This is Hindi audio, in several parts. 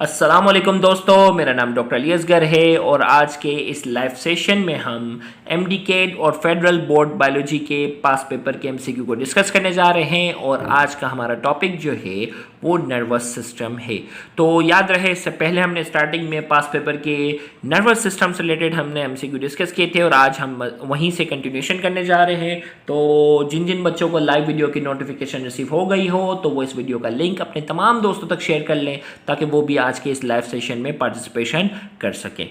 अस्सलामुअलैकुम दोस्तों, मेरा नाम डॉक्टर अली असगर है और आज के इस लाइव सेशन में हम एमडीकेट और फेडरल बोर्ड बायोलॉजी के पास पेपर के एमसीक्यू को डिस्कस करने जा रहे हैं। और आज का हमारा टॉपिक जो है वो नर्वस सिस्टम है। तो याद रहे, इससे पहले हमने स्टार्टिंग में पास पेपर के नर्वस सिस्टम से रिलेटेड हमने एमसीक्यू डिस्कस किए थे और आज हम वहीं से कंटिन्यूशन करने जा रहे हैं। तो जिन जिन बच्चों को लाइव वीडियो की नोटिफिकेशन रिसीव हो गई हो तो वो इस वीडियो का लिंक अपने तमाम दोस्तों तक शेयर कर लें ताकि वो भी आज के इस लाइव सेशन में पार्टिसिपेशन कर सकें।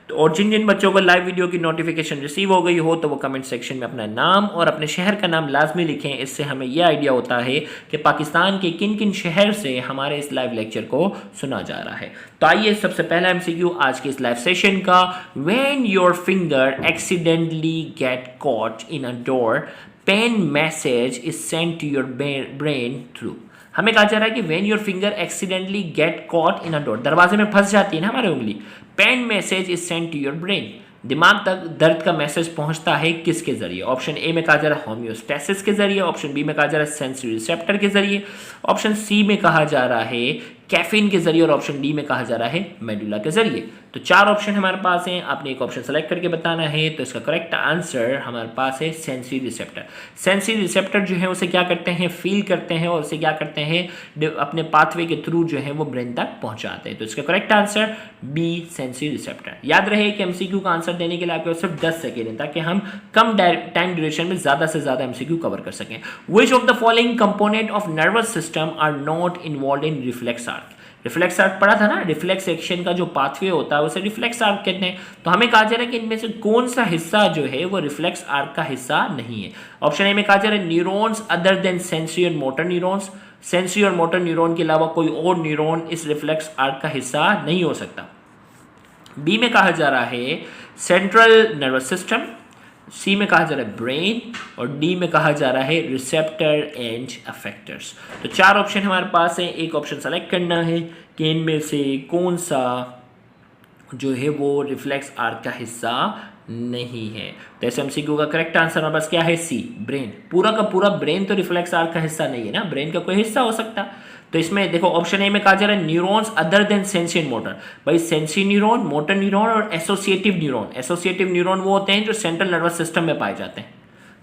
तो और जिन जिन बच्चों को लाइव वीडियो की नोटिफिकेशन रिसीव हो गई हो तो वो कमेंट सेक्शन में अपना नाम और अपने शहर का नाम लाजमी लिखें। इससे हमें यह आइडिया होता है कि पाकिस्तान के किन किन शहर से हमारे इस लाइव लेक्चर को सुना जा रहा है। तो आइए, सबसे पहला एमसीक्यू आज के इस लाइव सेशन का, when your finger accidentally get caught in a door, pain message is sent to your brain through. हमें कहा जा रहा है कि when your finger accidentally get caught in a door, दरवाजे में फंस जाती है ना हमारी उंगली, pain message is sent to your brain, दिमाग तक दर्द का मैसेज पहुंचता है किसके जरिए? ऑप्शन ए में कहा जा रहा है होम्योस्टेसिस के जरिए, ऑप्शन बी में कहा जा रहा है सेंसरी रिसेप्टर के जरिए, ऑप्शन सी में कहा जा रहा है कैफीन के जरिए और ऑप्शन डी में कहा जा रहा है मेडुला के जरिए। तो चार ऑप्शन हमारे पास हैं, आपने एक ऑप्शन सेलेक्ट करके बताना है। तो इसका करेक्ट आंसर हमारे पास है सेंसरी रिसेप्टर। सेंसरी रिसेप्टर जो है उसे क्या करते हैं, फील करते हैं और उसे क्या करते हैं, अपने पाथवे के थ्रू जो है वो ब्रेन तक पहुंचाते हैं। तो इसका correct answer B, sensory receptor. याद रहे कि एमसीक्यू का आंसर देने के लिए आपके सिर्फ 10 सेकेंड है ताकि हम कम टाइम ड्यूरेशन में ज्यादा से ज्यादा एमसीक्यू कवर कर सकें। Which of the following component of nervous system are not involve in reflex arc? Reflex arc पढ़ा था ना, रिफ्लेक्स एक्शन का जो पाथवे होता है उसे रिफ्लेक्स आर्क कहते हैं। तो हमें कहा जा रहा है कि इनमें से कौन सा हिस्सा जो है वो रिफ्लेक्स आर्क का हिस्सा नहीं है। ऑप्शन ए में कहा जा रहा है न्यूरॉन्स अदर देन सेंसरी और मोटर न्यूरॉन्स, सेंसरी और मोटर न्यूरॉन के अलावा कोई और न्यूरॉन इस रिफ्लेक्स आर्क का हिस्सा नहीं हो सकता। बी में कहा जा रहा है सेंट्रल नर्वस सिस्टम, सी में कहा जा रहा है ब्रेन और डी में कहा जा रहा है रिसेप्टर एंड अफेक्टर्स। तो चार ऑप्शन हमारे पास है, एक ऑप्शन सेलेक्ट करना है कि इनमें से कौन सा जो है वो रिफ्लेक्स आर्क का हिस्सा नहीं है। तो ऐसे एमसीक्यू का करेक्ट आंसर हमारे पास क्या है, सी, ब्रेन। पूरा का पूरा ब्रेन तो रिफ्लेक्स आर्क का हिस्सा नहीं है ना, ब्रेन का कोई हिस्सा हो सकता। तो इसमें देखो ऑप्शन ए में कहा जा रहा है neurons other than sensory and motor. भाई सेंसरी न्यूरॉन, मोटर न्यूरॉन और एसोसिएटिव न्यूरॉन। एसोसिएटिव न्यूरॉन वो होते हैं जो सेंट्रल नर्वस सिस्टम में पाए जाते हैं,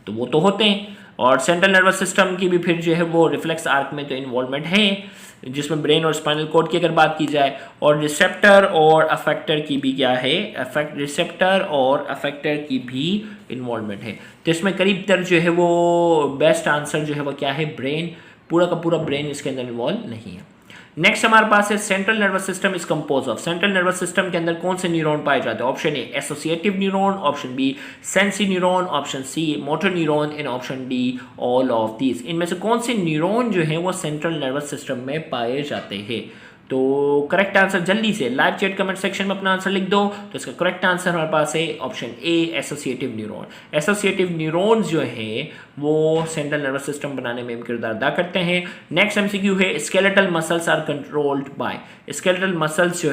तो वो तो होते हैं। और सेंट्रल नर्वस सिस्टम की भी फिर जो है वो रिफ्लेक्स आर्क में तो इन्वॉल्वमेंट है, जिसमें ब्रेन और स्पाइनल कॉर्ड की अगर बात की जाए। और रिसेप्टर और अफेक्टर की भी क्या है, रिसेप्टर और अफेक्टर की भी इन्वॉल्वमेंट है। तो इसमें करीब तर जो है वो बेस्ट आंसर जो है वो क्या है, ब्रेन। पूरा का पूरा ब्रेन इसके अंदर इन्वॉल्व नहीं है। नेक्स्ट हमारे पास है central nervous system is compose of. Central nervous system के अंदर कौन से न्यूरॉन पाए जाते हैं? Option A associative neuron, option B sensory neuron, option C motor neuron and option D all of these. इनमें से कौन से न्यूरॉन जो है वो सेंट्रल नर्वस सिस्टम में पाए जाते हैं? तो करेक्ट आंसर जल्दी से लाइव चैट कमेंट सेक्शन में अपना आंसर लिख दो। तो इसका करेक्ट आंसर हमारे पास है option A, associative neuron. Associative neurons जो है वो सेंट्रल नर्वस सिस्टम बनाने में किरदार अदा करते हैं। नेक्स्ट एमसीक्यू है skeletal muscles are controlled by. Skeletal muscles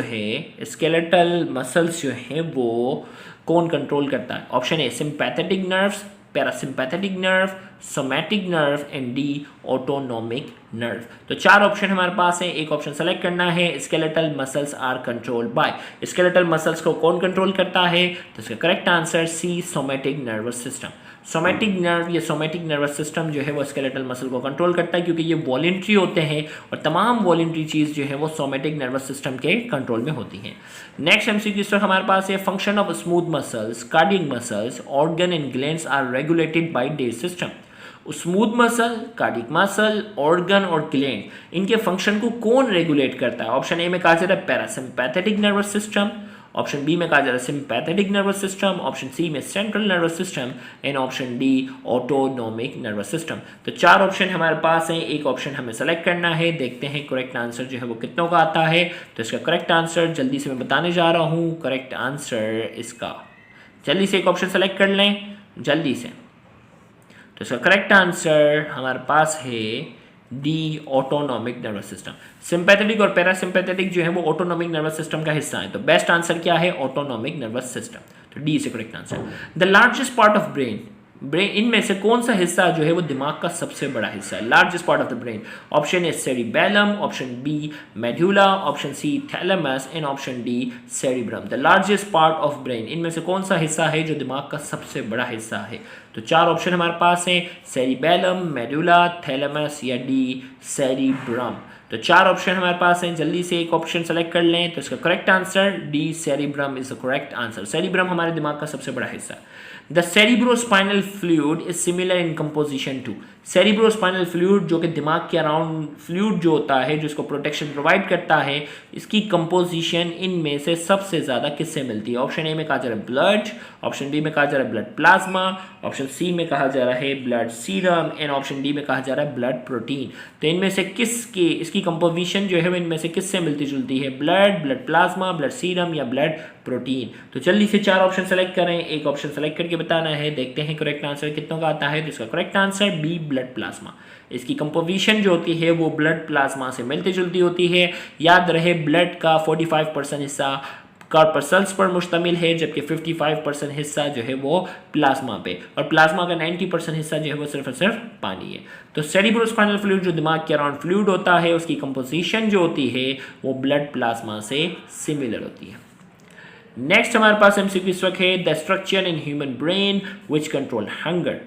जो है वो कौन कंट्रोल करता है? Option A sympathetic nerves, parasympathetic nerve, somatic nerve and D autonomic nerve. तो चार ऑप्शन हमारे पास है, एक ऑप्शन सेलेक्ट करना है skeletal muscles are controlled by. Skeletal muscles को कौन कंट्रोल करता है? तो इसका correct answer C, somatic nervous system. Somatic nerve या सोमैटिक नर्वस सिस्टम जो है वो स्केलेटल मसल को कंट्रोल करता है क्योंकि ये वॉलेंट्री होते हैं और तमाम वॉलेंट्री चीज़ जो है वो सोमैटिक नर्वस सिस्टम के कंट्रोल में होती है। नेक्स्ट एमसीक्यू हमारे पास है function of smooth muscles, cardiac muscles, organ and glands are regulated by this system. Smooth muscle, cardiac muscle, organ और ग्लैंड, इनके फंक्शन को कौन रेगुलेट करता है? ऑप्शन ए में कहा जा रहा है parasympathetic nervous system, option B में कहा जा रहा है sympathetic nervous system, option C में central nervous system and option D autonomic nervous system. तो चार ऑप्शन हमारे पास हैं, एक ऑप्शन हमें सेलेक्ट करना है। देखते हैं करेक्ट आंसर जो है वो कितनों का आता है। तो इसका करेक्ट आंसर जल्दी से मैं बताने जा रहा हूँ। करेक्ट आंसर इसका, जल्दी से एक ऑप्शन सेलेक्ट कर लें जल्दी से। तो इसका करेक्ट आंसर हमारे पास है D autonomic nervous system. Sympathetic और पैरासिम्पैथेटिक जो है वो ऑटोनोमिक नर्वस सिस्टम का हिस्सा है। तो बेस्ट आंसर क्या है? Autonomic nervous system. तो D is correct answer. The largest part of brain brain इनमें से कौन सा हिस्सा जो है वो दिमाग का सबसे बड़ा हिस्सा है, largest part of the brain? Option A cerebellum, option B medulla, option C thalamus and option D cerebrum. The largest part of brain, इनमें से कौन सा हिस्सा है जो दिमाग का सबसे बड़ा हिस्सा है? तो चार ऑप्शन हमारे पास हैं, सेरिबेलम, मेडुला, थैलेमस या डी सेरिब्रम। तो चार ऑप्शन हमारे पास हैं, जल्दी से एक ऑप्शन सेलेक्ट कर लें। तो इसका correct answer D cerebrum is the correct answer. Cerebrum हमारे दिमाग का सबसे बड़ा हिस्सा है। The cerebrospinal fluid is similar in composition to. Cerebrospinal fluid जो कि दिमाग के अराउंड फ्लूइड जो होता है, जो इसको प्रोटेक्शन प्रोवाइड करता है, इसकी कंपोजिशन इनमें से सबसे ज़्यादा किससे मिलती है? ऑप्शन ए में कहा जा रहा है ब्लड, ऑप्शन बी में कहा जा रहा है ब्लड प्लाज्मा, ऑप्शन सी में कहा जा रहा है blood serum and option D में कहा जा रहा है ब्लड प्रोटीन। तो इनमें से किसकी इसकी कंपोजिशन जो है वो इनमें से किससे मिलती जुलती है? Blood, blood plasma, blood serum या ब्लड प्रोटीन। तो जल्दी से चार ऑप्शन सेलेक्ट करें, एक ऑप्शन सेलेक्ट करके बताना है। देखते हैं करेक्ट आंसर कितनों का आता है। तो इसका correct answer B blood plasma. इसकी कंपोजिशन जो होती है वो ब्लड प्लाज्मा से मिलती जुलती होती है। याद रहे ब्लड का 45% हिस्सा कॉर्पसल्स पर मुश्तमिल है, जबकि 55% हिस्सा जो है वो प्लाज्मा पे, और प्लाज्मा का 90% हिस्सा जो है वो सिर्फ और सिर्फ पानी है। तो सेरिब्रोस्पाइनल फ्लूइड जो दिमाग के अराउंड फ्लूइड होता है, उसकी कंपोजिशन जो होती है वो ब्लड प्लाज्मा से सिमिलर होती है। नेक्स्ट हमारे पास एमसीक्यू इस वक्त है, the structure in human brain which control hunger.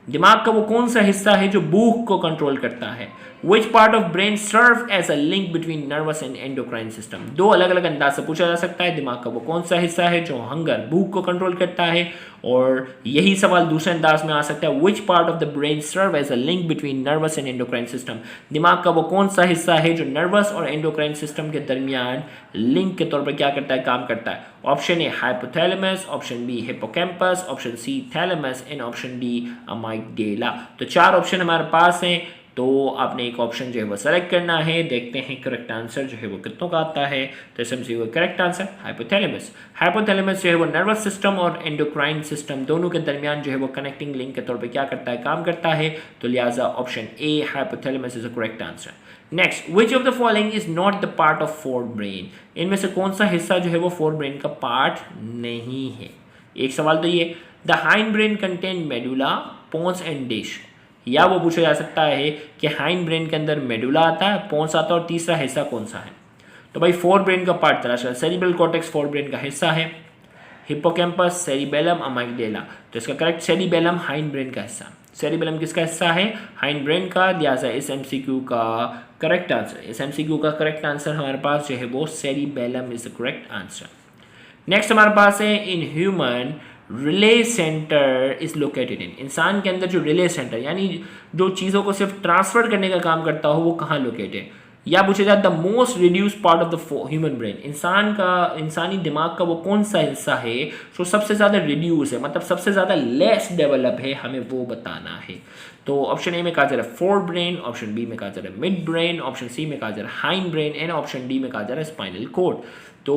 दिमाग का वो कौन सा हिस्सा है जो भूख को कंट्रोल करता है? Which part of brain serve as a link between nervous and endocrine system. दो अलग अलग अंदाज से पूछा जा सकता है, दिमाग का वो कौन सा हिस्सा है जो हंगर भूख को कंट्रोल करता है, और यही सवाल दूसरे अंदाज में आ सकता है, which part of the brain serve as a link between nervous and endocrine system. दिमाग का वो कौन सा हिस्सा है जो नर्वस और एंडोक्राइन सिस्टम के दरमियान लिंक के तौर पर क्या करता है, काम करता है? Option A hypothalamus, option B hippocampus, option C thalamus and option D amygdala. तो चार ऑप्शन हमारे पास हैं, तो आपने एक ऑप्शन जो है वो सेलेक्ट करना है। देखते हैं करेक्ट आंसर जो है वो कितनों का आता है। तो इसमें करेक्ट आंसर हाइपोथैलेमस। हाइपोथैलेमस जो है वो नर्वस सिस्टम और एंडोक्राइन सिस्टम दोनों के दरमियान जो है वो कनेक्टिंग लिंक के तौर पे क्या करता है, काम करता है। तो लिहाजा option A hypothalamus is the correct answer. Next, which of the following is not the part of fore brain. इनमें से कौन सा हिस्सा जो है वो फोर ब्रेन का पार्ट नहीं है? एक सवाल तो ये, the hind brain contain medulla, pons and dish. या वो पूछा जा सकता है कि हाइंड ब्रेन के अंदर मेडुला आता है, पोन्स आता है, और तीसरा हिस्सा कौन सा है? तो भाई फोर ब्रेन का पार्ट तलाश करें। सेरिब्रल कॉर्टेक्स फोर ब्रेन का हिस्सा है, हिप्पोकैम्पस, सेरिबेलम, अमाइगडाला। तो इसका करेक्ट सेरिबेलम हाइंड ब्रेन का हिस्सा। सेरिबेलम किसका हिस्सा है? हाइंड ब्रेन का। लिहाजा इस एमसीक्यू का करेक्ट आंसर, इस एमसीक्यू का करेक्ट आंसर हमारे पास जो है वो cerebellum is the correct answer. Next हमारे पास है, in human relay centre is located in. इंसान के अंदर जो रिले सेंटर यानी जो चीज़ों को सिर्फ ट्रांसफर करने का काम करता हो वो कहाँ लोकेट है? या पूछा जाए the most reduce part of the human brain. इंसानी दिमाग का वो कौन सा हिस्सा है जो सबसे ज़्यादा रिड्यूस है, मतलब सबसे ज़्यादा लेस डेवलप है, हमें वो बताना है। तो ऑप्शन ए में कहा जा रहा है फोर ब्रेन, ऑप्शन बी में कहा जा रहा है मिड ब्रेन, ऑप्शन सी में कहा जा रहा है hind brain and option D में कहा जा रहा है स्पाइनल कॉर्ड। तो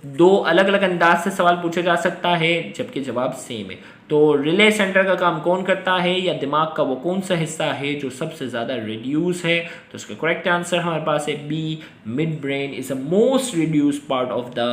दो अलग अलग अंदाज से सवाल पूछा जा सकता है, जबकि जवाब सेम है। तो रिले सेंटर का काम कौन करता है, या दिमाग का वो कौन सा हिस्सा है जो सबसे ज़्यादा रिड्यूस है? तो इसका करेक्ट आंसर हमारे पास है B, mid brain is the most reduce part of the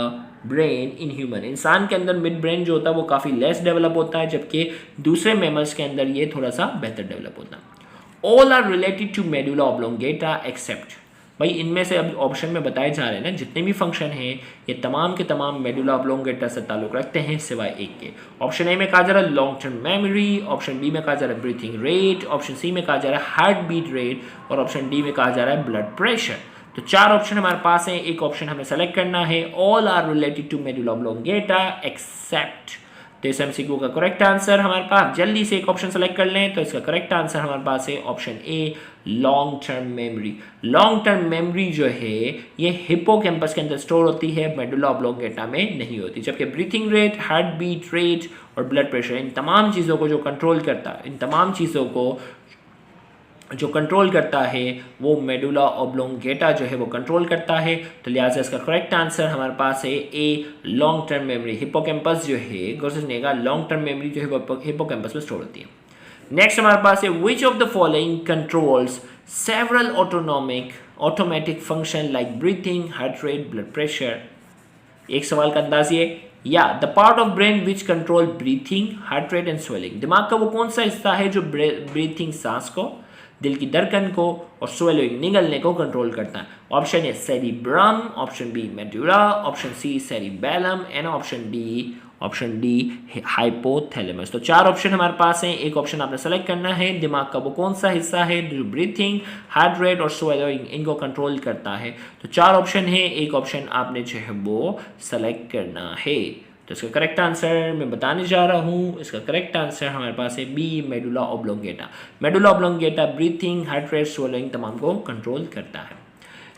brain in human. इंसान के अंदर मिड ब्रेन जो होता है वो काफ़ी लेस डेवलप होता है, जबकि दूसरे मैमल्स के अंदर ये थोड़ा सा बेहतर डेवलप होता है। All are related to medulla oblongata except. भाई इनमें से अब ऑप्शन में बताए जा रहे हैं ना, जितने भी फंक्शन हैं ये तमाम के तमाम मेडुला ऑब्लोंगेटा से ताल्लुक़ रखते हैं सिवाय एक के। ऑप्शन ए में कहा जा रहा है long term memory, option B में कहा जा रहा है ब्रीथिंग रेट, ऑप्शन सी में कहा जा रहा है हार्ट बीट रेट, और ऑप्शन डी में कहा जा रहा है ब्लड प्रेशर। तो चार ऑप्शन हमारे पास हैं, एक ऑप्शन हमें सेलेक्ट करना है। All are related to medulla oblongata except. तो इस एमसीक्यू का करेक्ट आंसर हमारे पास, जल्दी से एक ऑप्शन सेलेक्ट कर लें। तो इसका करेक्ट आंसर हमारे पास है ऑप्शन ए, long term memory. Long term memory जो है ये हिप्पोकैम्पस के अंदर स्टोर होती है, मेडुला ऑब्लोंगेटा में नहीं होती। जबकि breathing rate, heart beat rate और ब्लड प्रेशर, इन तमाम चीज़ों को जो कंट्रोल करता है, इन तमाम चीज़ों को जो कंट्रोल करता है वो मेडुला ऑब्लोंगेटा जो है वो कंट्रोल करता है। तो लिहाजा इसका करेक्ट आंसर हमारे पास है ए, लॉन्ग टर्म मेमोरी। हिप्पोकैम्पस जो है गौर से सुनिएगा, लॉन्ग टर्म मेमोरी जो है वो हिप्पोकैम्पस में स्टोर होती है। नेक्स्ट हमारे पास है, which of the following controls several automatic function like breathing, heart rate, blood pressure. एक सवाल का अंदाज ये या the part of brain which control breathing, heart rate and swelling. दिमाग का वो कौन सा हिस्सा है जो ब्रीथिंग, सांस को, दिल की धड़कन को और स्वेलिंग, निगलने को कंट्रोल करता है। Option A cerebrum, option B medulla, option C cerebellum and option D hypothalamus. तो चार ऑप्शन हमारे पास हैं, एक ऑप्शन आपने सेलेक्ट करना है। दिमाग का वो कौन सा हिस्सा है जो ब्रीथिंग, हार्ट रेट और स्वेलिंग इनको कंट्रोल करता है। तो चार ऑप्शन है, एक ऑप्शन आपने जो है वो सेलेक्ट करना है। तो इसका करेक्ट आंसर मैं बताने जा रहा हूँ। इसका करेक्ट आंसर हमारे पास है B, medulla oblongata. Medulla oblongata breathing, heart rate, swelling तमाम को कंट्रोल करता है।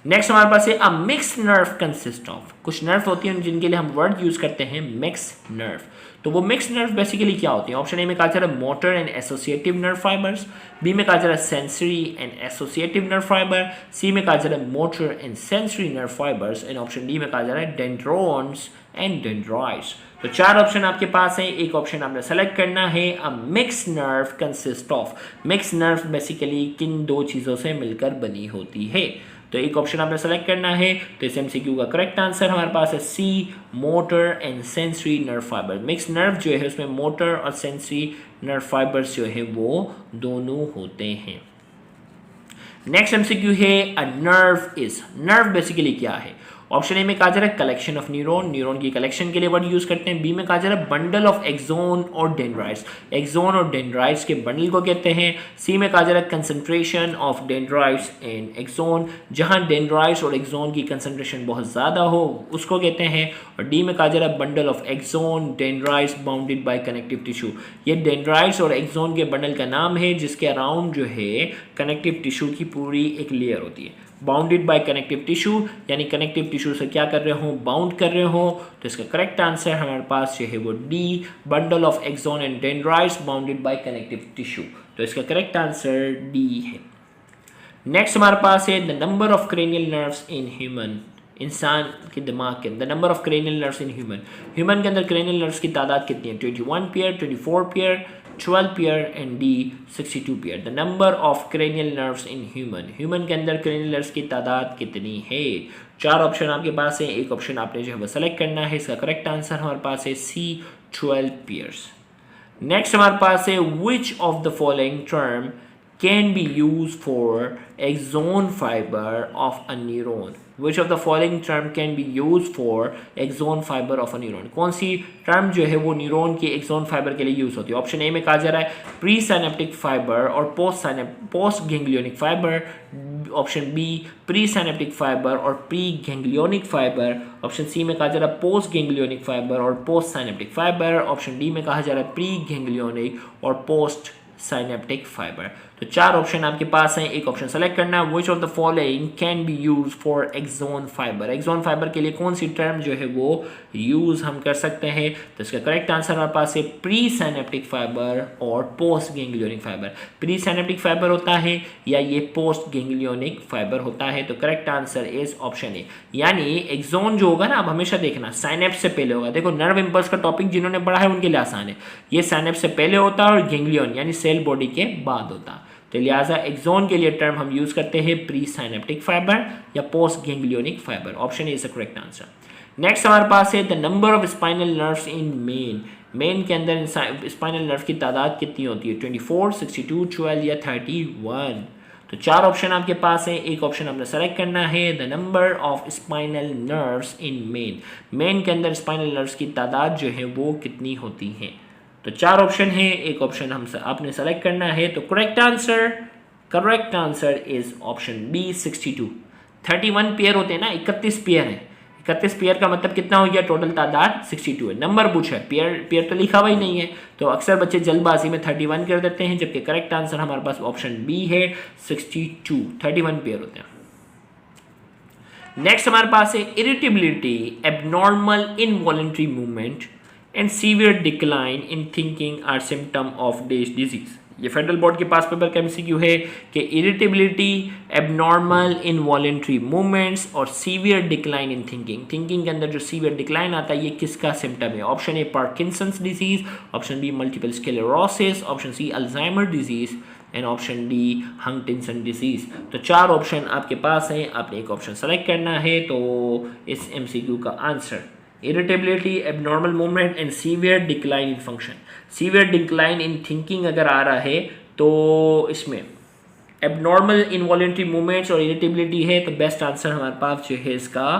नेक्स्ट हमारे पास है a mix nerve consist of. कुछ नर्व होती हैं जिनके लिए हम वर्ड यूज करते हैं मिक्स नर्व। तो वो मिक्स नर्व बेसिकली क्या होती है? ऑप्शन ए में कहा जा रहा है motor and associative nerve fibres, B में कहा जा रहा है sensory and associative nerve fibre, C में कहा जा रहा है motor and sensory nerve fibres and option D में कहा जा रहा है डेंड्रोन्स एंड डेंड्राइट्स। तो चार ऑप्शन आपके पास हैं, एक ऑप्शन आपने सेलेक्ट करना है। A mix nerve consist of. Mix nerve basically किन दो चीज़ों से मिलकर बनी होती है? तो एक ऑप्शन आपने सेलेक्ट करना है। तो इस एमसीक्यू का करेक्ट आंसर हमारे पास है C, motor and sensory nerve fibre. Mix nerve जो है उसमें मोटर और सेंसरी नर्व फाइबर्स जो है वो दोनों होते हैं। नेक्स्ट एमसीक्यू है a nerve is. Nerve basically क्या है? ऑप्शन ए में कहा जा रहा है कलेक्शन ऑफ न्यूरॉन, न्यूरॉन की कलेक्शन के लिए वर्ड यूज करते हैं। बी में कहा जा रहा है बंडल ऑफ एक्सोन और डेंड्राइट्स, एक्सोन और डेंड्राइट्स के बंडल को कहते हैं। सी में कहा जा रहा है concentration of dendrites and axon, जहां डेंड्राइट्स और एक्सोन की कंसंट्रेशन बहुत ज़्यादा हो उसको कहते हैं। और डी में कहा जा रहा है bundle of axon dendrites bounded by connective tissue. ये डेंड्राइट्स और एक्सोन के बंडल का नाम है जिसके अराउंड जो है कनेक्टिव टिश्यू की पूरी एक लेयर होती है। बाउंडेड बाय कनेक्टिव टिश्यू यानी कनेक्टिव टिश्यू से क्या कर रहे हो? बाउंड कर रहे हो। तो इसका करेक्ट आंसर हमारे पास जो है वो D, bundle of axon and dendrites bounded by connective tissue. तो इसका करेक्ट आंसर डी है। नेक्स्ट हमारे पास है the number of cranial nerves in human. इंसान के दिमाग के अंदर number of cranial nerves in human. Human के अंदर क्रेनियल नर्व्स की तादाद कितनी है? 21 pair, 24 pair, 12 pair and D 62 pair. The number of cranial nerves in human. Human के अंदर क्रेनियल नर्व्स की तादाद कितनी है? चार ऑप्शन आपके पास है, एक ऑप्शन आपने जो है वो सेलेक्ट करना है। इसका करेक्ट आंसर हमारे पास है सी, 12 पेयर्स। नेक्स्ट हमारे पास है which of the following term can be used for axon fiber of a neuron. Which of the following term can be used for axon fiber of a neuron? कौन सी टर्म जो है वो न्यूरॉन के एक्सोन फाइबर के लिए यूज होती है? ऑप्शन ए में कहा जा रहा है प्री साइनेप्टिक फाइबर और post ganglionic fibre, option B pre synaptic fibre और pre ganglionic fibre, option C में कहा जा रहा है पोस्ट गैंग्लियोनिक फाइबर और post synaptic fibre, option D में कहा जा रहा है प्री गैंग्लियोनिक और पोस्ट साइनेप्टिक फाइबर। तो चार ऑप्शन आपके पास हैं, एक ऑप्शन सेलेक्ट करना है। Which of the following can be use for axon fibre. Axon fibre के लिए कौन सी टर्म जो है वो यूज हम कर सकते हैं? तो इसका करेक्ट आंसर हमारे पास है प्री साइनेप्टिक फाइबर और post ganglionic fibre. Pre synaptic fibre होता है या ये पोस्ट गैंग्लियोनिक फाइबर होता है। तो correct answer is option A. यानी एक्सोन जो होगा ना, आप हमेशा देखना साइनेप्स से पहले होगा। देखो नर्व इंपल्स का टॉपिक जिन्होंने पढ़ा है उनके लिए आसान है। ये साइनेप्स से पहले होता है और गैंग्लियन यानी सेल बॉडी के बाद होता। तो लिहाजा एक्सोन के लिए टर्म हम यूज करते हैं प्री साइनेप्टिक फाइबर या post ganglionic fibre. Option is the correct answer. Next हमारे पास है the number of spinal nerves in main. Main के अंदर स्पाइनल नर्व की तादाद कितनी होती है? 24, 62, 12 या 31। तो चार ऑप्शन आपके पास है, एक ऑप्शन आपने सेलेक्ट करना है। The number of spinal nerves in main. Main के अंदर स्पाइनल नर्व्स की तादाद जो है वो कितनी होती है? तो चार ऑप्शन है, एक ऑप्शन आपने सेलेक्ट करना है। तो correct answer is option B 62। 31 pair होते हैं ना, 31 पेयर है। 31 पेयर का मतलब कितना हो गया? टोटल तादाद 62 है। नंबर पूछा है, पेयर तो लिखा हुआ ही नहीं है। तो अक्सर बच्चे जल्दबाजी में 31 कर देते हैं, जबकि करेक्ट आंसर हमारे पास ऑप्शन बी है 62। 31 पेयर होते हैं। नेक्स्ट हमारे पास है irritability, abnormal involuntary movement and severe decline in thinking are symptom of disease. ये फेडरल बोर्ड के पास पेपर का एमसीक्यू है कि इरिटेबिलिटी, एबनॉर्मल इनवॉलेंट्री मूवमेंट्स और सीवियर डिक्लाइन इन थिंकिंग के अंदर जो सीवियर डिक्लाइन आता है ये किसका सिम्टम है? Option A Parkinson's disease, option B multiple sclerosis, option C Alzheimer disease and option D Huntington disease. तो चार ऑप्शन आपके पास हैं, आपने एक ऑप्शन सेलेक्ट करना है। तो इस एमसीक्यू का answer irritability, abnormal movement and severe decline in function. Severe decline in thinking अगर आ रहा है तो इसमें एबनॉर्मल इनवॉलेंट्री मूवमेंट्स और इरिटेबिलिटी है, तो बेस्ट आंसर हमारे पास जो है इसका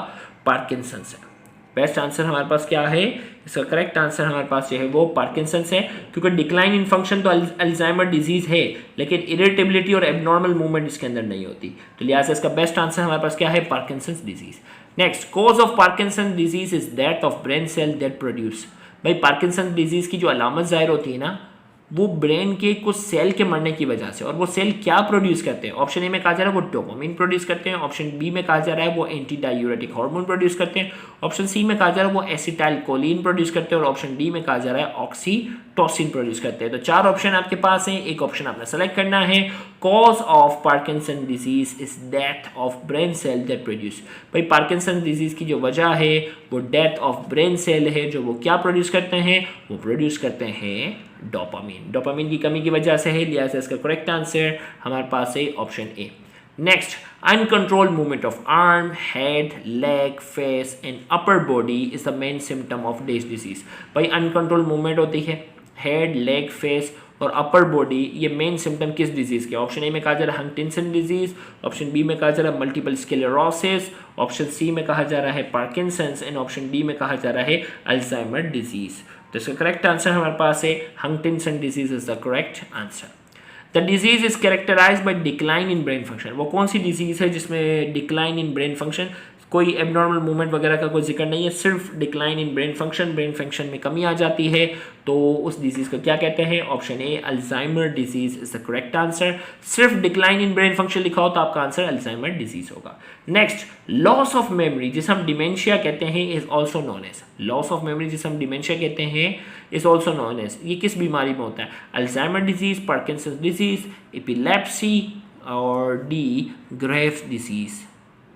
पार्किंसंस है। बेस्ट आंसर हमारे पास क्या है, इसका करेक्ट आंसर हमारे पास जो है वो पार्किंसंस है, क्योंकि डिक्लाइन इन फंक्शन तो अल्जाइमर डिजीज है, लेकिन इरिटेबिलिटी और एबनॉर्मल मूवमेंट इसके अंदर नहीं होती, तो लिहाजा इसका बेस्ट आंसर हमारे पास क्या है, Parkinson's disease. Next, cause of Parkinson disease is death of brain cell that produce. भाई पार्किंसन डिजीज की जो अलामत जाहिर होती है ना, वो ब्रेन के कुछ सेल के मरने की वजह से, और वो सेल क्या प्रोड्यूस करते हैं, ऑप्शन ए में कहा जा रहा है वो डोपामिन प्रोड्यूस करते हैं, ऑप्शन बी में कहा जा रहा है वो एंटी डायूरेटिक हार्मोन प्रोड्यूस करते हैं, ऑप्शन सी में कहा जा रहा है वो एसिटाइल कोलिन प्रोड्यूस करते हैं, और ऑप्शन डी में कहा जा रहा है ऑक्सीटोसिन प्रोड्यूस करते हैं। तो 4 ऑप्शन आपके पास हैं, एक ऑप्शन आपने सेलेक्ट करना है। Cause of Parkinson disease is death of brain cell that produce. भाई पार्किंसन डिजीज की जो वजह है वो डेथ ऑफ ब्रेन सेल है, जो वो क्या प्रोड्यूस करते हैं, वो प्रोड्यूस करते हैं डोपामिन। डोपामिन की कमी की वजह से है, लिहाजा इसका करेक्ट आंसर हमारे पास है option A. Next, uncontrolled movement of arm, head, leg, face and upper body is the main symptom of this disease. भाई अनकंट्रोल्ड मूवमेंट होती है, हेड, लेग, फेस और अपर बॉडी, ये मेन सिम्टम किस डिजीज के, ऑप्शन ए में कहा जा रहा है हंटिंसन डिजीज, ऑप्शन बी में कहा जा रहा है मल्टीपल स्क्लेरोसिस, ऑप्शन सी में कहा जा रहा है पार्किंसंस एंड ऑप्शन डी में कहा जा रहा है अल्जाइमर डिजीज। तो इसका करेक्ट आंसर हमारे पास है Huntington's disease is the correct answer. The disease is characterized by decline in brain function. वो कौन सी डिजीज है जिसमें डिक्लाइन इन ब्रेन फंक्शन, कोई एबनॉर्मल मूवमेंट वगैरह का कोई जिक्र नहीं है, सिर्फ डिक्लाइन इन ब्रेन फंक्शन में कमी आ जाती है, तो उस डिजीज को क्या कहते हैं, option A Alzheimer disease is the correct answer. सिर्फ डिक्लाइन इन ब्रेन फंक्शन लिखा हो तो आपका आंसर अल्जाइमर डिजीज होगा। नेक्स्ट, लॉस ऑफ मेमोरी जिसे हम डिमेंशिया कहते हैं is also known as, loss of memory जिसे हम डिमेंशिया कहते हैं इज ऑल्सो नोन एज, ये किस बीमारी में होता है, Alzheimer disease, Parkinson's disease, epilepsy और डी ग्रेव्स डिजीज।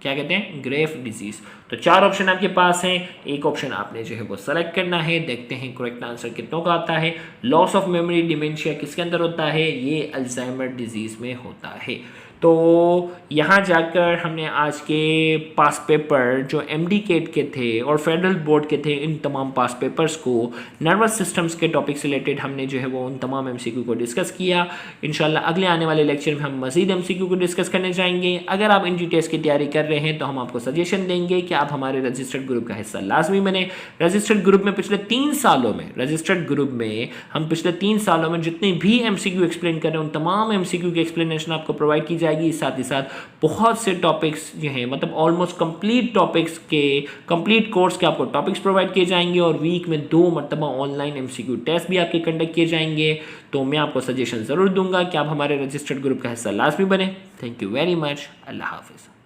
क्या कहते हैं, ग्रेव डिजीज। तो 4 ऑप्शन आपके पास हैं, एक ऑप्शन आपने जो है वो सेलेक्ट करना है। देखते हैं करेक्ट आंसर कितनों का आता है। लॉस ऑफ मेमोरी डिमेंशिया किसके अंदर होता है, ये अल्जाइमर डिजीज में होता है। तो यहाँ जाकर हमने आज के पास पेपर जो एमडी केट के थे और फेडरल बोर्ड के थे, इन तमाम पास पेपर्स को नर्वस सिस्टम्स के टॉपिक से रिलेटेड हमने जो है वो उन तमाम एमसीक्यू को डिस्कस किया। इंशाल्लाह अगले आने वाले लेक्चर में हम मज़ीद एमसीक्यू को डिस्कस करने जाएंगे। अगर आप एनडी टेस्ट की तैयारी कर रहे हैं तो हम आपको सजेशन देंगे कि आप हमारे रजिस्टर्ड ग्रुप का हिस्सा लाजमी बने। रजिस्टर्ड ग्रुप में पिछले 3 सालों में हम पिछले 3 सालों में जितने भी एमसीक्यू एक्सप्लेन कर रहे हैं उन तमाम एमसीक्यू की एक्सप्लेनेशन आपको प्रोवाइड की जाएगी। साथ ही साथ बहुत से टॉपिक्स जो हैं, मतलब ऑलमोस्ट कंप्लीट टॉपिक्स के, कंप्लीट कोर्स के आपको टॉपिक्स प्रोवाइड किए जाएंगे और वीक में 2 मरतबा ऑनलाइन एमसीक्यू टेस्ट भी आपके कंडक्ट किए जाएंगे। तो मैं आपको सजेशन ज़रूर दूंगा कि आप हमारे रजिस्टर्ड ग्रुप का हिस्सा लाजमी बने। Thank you very much. Allah हाफिज़।